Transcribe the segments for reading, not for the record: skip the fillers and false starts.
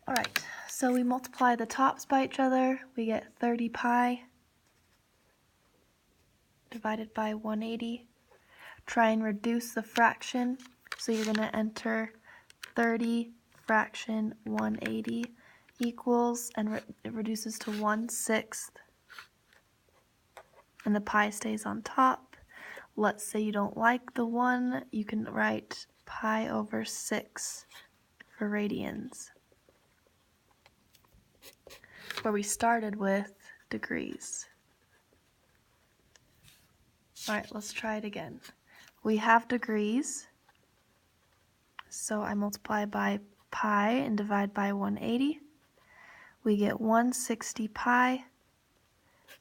Alright, so we multiply the tops by each other, we get 30 pi divided by 180. Try and reduce the fraction, so you're going to enter 30 fraction 180 equals, and it reduces to 1/6, and the pi stays on top. Let's say you don't like the 1, you can write pi over 6 for radians, where we started with degrees. Alright, let's try it again. We have degrees, so I multiply by pi and divide by 180. We get 160 pi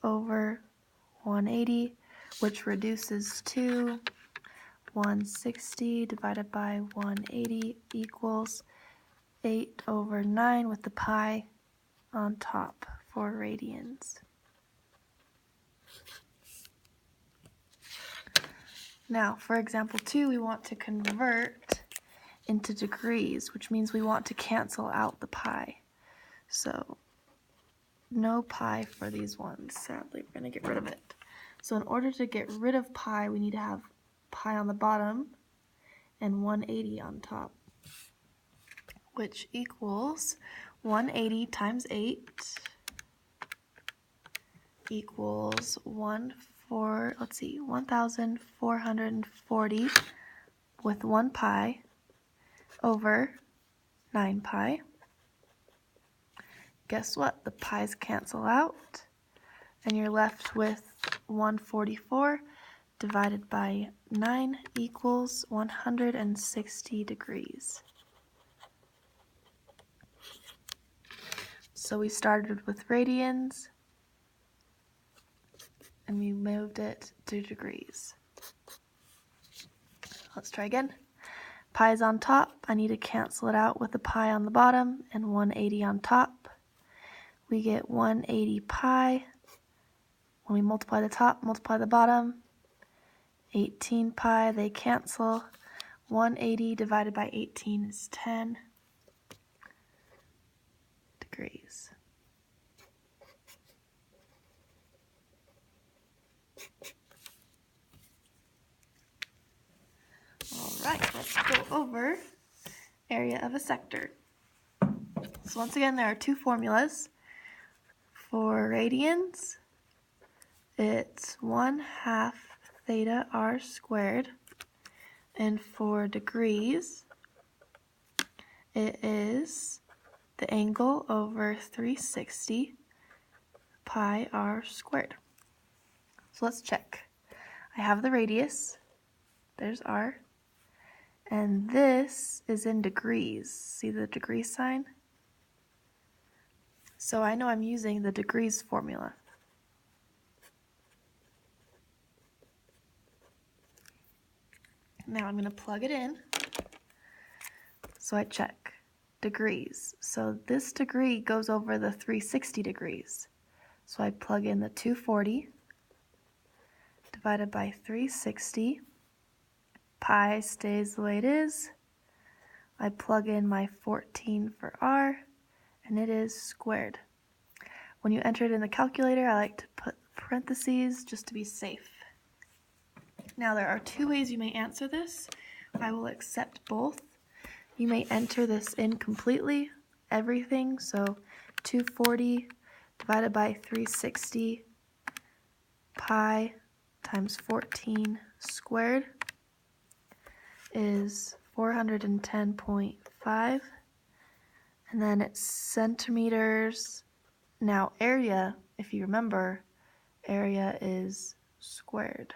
over 180, which reduces to 160 divided by 180 equals 8/9 with the pi on top for radians. Now, for example 2, we want to convert into degrees, which means we want to cancel out the pi. So, no pi for these ones. Sadly, we're going to get rid of it. So in order to get rid of pi, we need to have pi on the bottom and 180 on top, which equals 180 times 8 equals 1,440 with 1 pi over 9 pi. Guess what? The pi's cancel out, and you're left with 144 divided by 9 equals 160 degrees. So we started with radians, and we moved it to degrees. Let's try again. Pi is on top. I need to cancel it out with the pi on the bottom and 180 on top. We get 180 pi. When we multiply the top, multiply the bottom. 18 pi, they cancel. 180 divided by 18 is 10 degrees. Alright, let's go over area of a sector. So once again, there are two formulas. For radians, it's 1/2 theta r squared. And for degrees, it is the angle over 360 pi r squared. So let's check. I have the radius. There's r. And this is in degrees. See the degree sign? So I know I'm using the degrees formula. Now I'm going to plug it in. So I check degrees. So this degree goes over the 360 degrees. So I plug in the 240 divided by 360. Pi stays the way it is. I plug in my 14 for r, and it is squared. When you enter it in the calculator, I like to put parentheses just to be safe. Now there are two ways you may answer this. I will accept both. You may enter this in completely, everything, so 240 divided by 360 pi times 14 squared is 410.5, and then it's centimeters. Now area, if you remember, area is squared,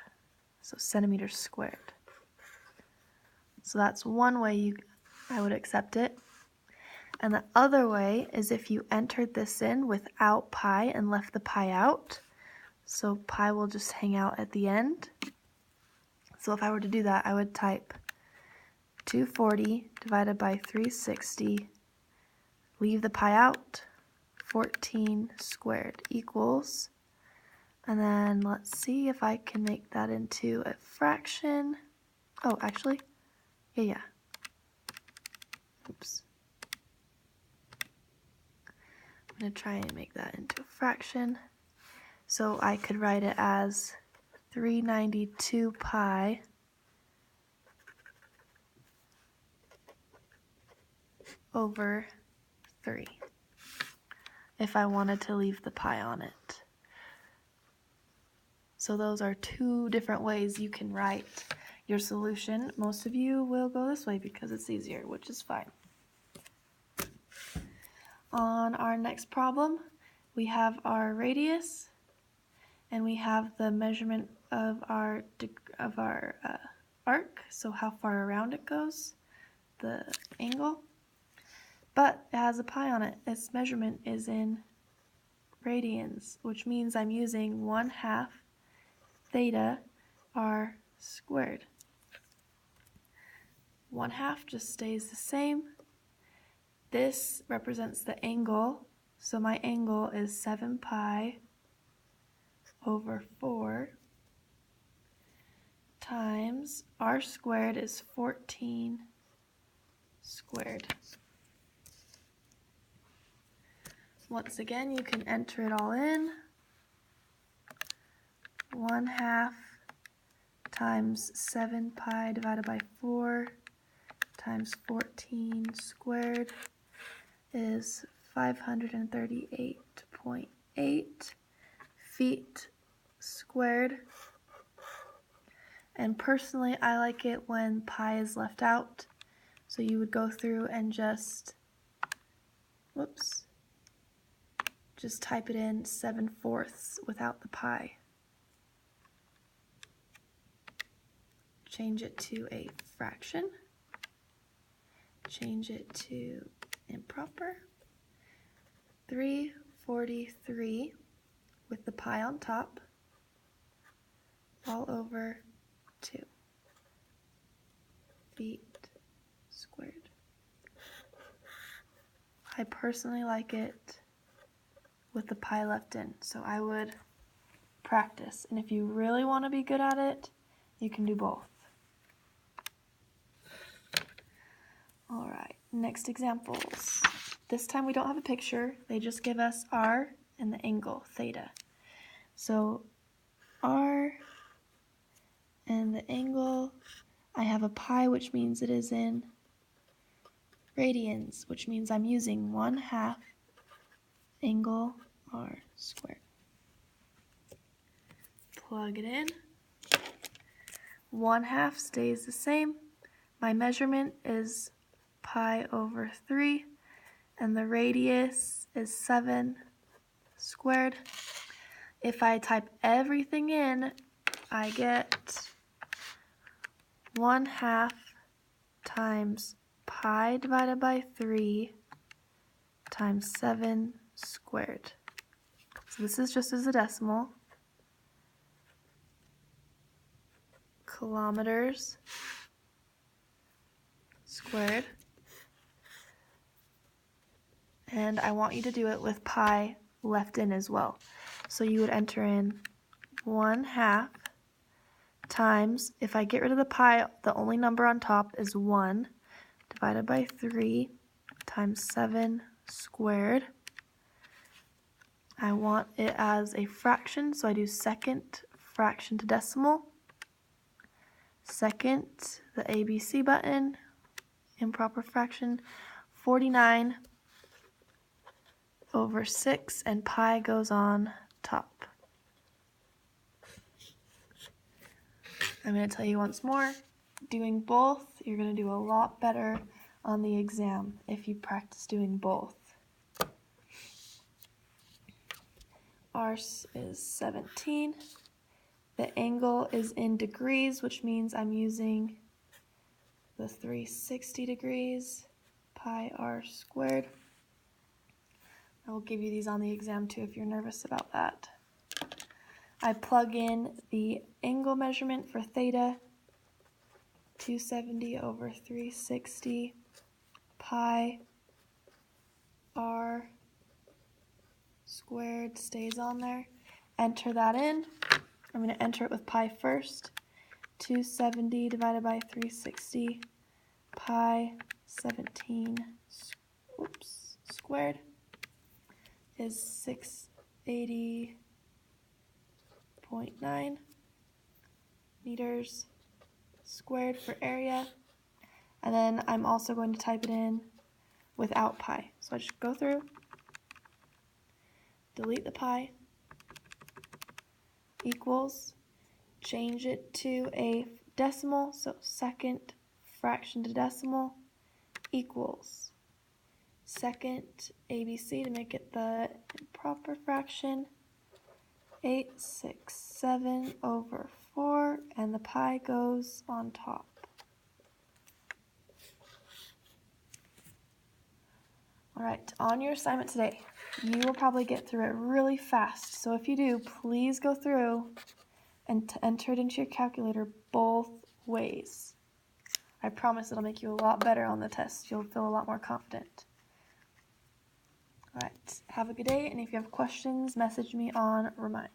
so centimeters squared. So that's one way I would accept it. And the other way is if you entered this in without pi and left the pi out. So pi will just hang out at the end. So if I were to do that, I would type 240 divided by 360, leave the pi out, 14 squared equals, and then let's see if I can make that into a fraction. Oh, actually, yeah. Oops. I'm going to try and make that into a fraction. So I could write it as 392 pi over 3 if I wanted to leave the pi on it. So those are two different ways you can write your solution. Most of you will go this way because it's easier, which is fine. On our next problem, we have our radius and we have the measurement of our arc, so how far around it goes, the angle, but it has a pi on it. Its measurement is in radians, which means I'm using 1/2 theta r squared. 1/2 just stays the same. This represents the angle, so my angle is 7 pi over 4 times r squared is 14 squared. Once again, you can enter it all in. 1/2 times 7 pi divided by 4 times 14 squared is 538.8 feet squared. And personally, I like it when pi is left out. So you would go through and just type it in 7/4 without the pi. Change it to a fraction. Change it to improper. 343 with the pi on top, all over 2 feet squared. I personally like it with the pi left in, so I would practice. And if you really want to be good at it, you can do both. All right, next examples. This time we don't have a picture. They just give us r and the angle, theta. So r and the angle, I have a pi, which means it is in radians, which means I'm using 1/2 angle r squared. Plug it in. 1/2 stays the same. My measurement is pi over 3, and the radius is 7 squared. If I type everything in, I get 1/2 times pi divided by 3 times 7 squared. So this is just as a decimal. Kilometers squared. And I want you to do it with pi left in as well. So you would enter in 1/2 times, if I get rid of the pi, the only number on top is 1, divided by 3 times 7 squared. I want it as a fraction, so I do second fraction to decimal. Second, the ABC button, improper fraction, 49 over 6, and pi goes on top. I'm going to tell you once more, doing both, you're going to do a lot better on the exam if you practice doing both. R is 17. The angle is in degrees, which means I'm using the 360 degrees, pi r squared. I will give you these on the exam too if you're nervous about that. I plug in the angle measurement for theta, 270 over 360 pi r squared stays on there. Enter that in. I'm going to enter it with pi first. 270 divided by 360 pi 17 squared. is 680.9 meters squared for area. And then I'm also going to type it in without pi. So I just go through, delete the pi, equals, change it to a decimal, so second fraction to decimal, equals second ABC to make it the improper fraction, 867 over 4, and the pi goes on top. All right, on your assignment today, you will probably get through it really fast. So if you do, please go through and enter it into your calculator both ways. I promise it'll make you a lot better on the test. You'll feel a lot more confident. All right, have a good day, and if you have questions, message me on Remind.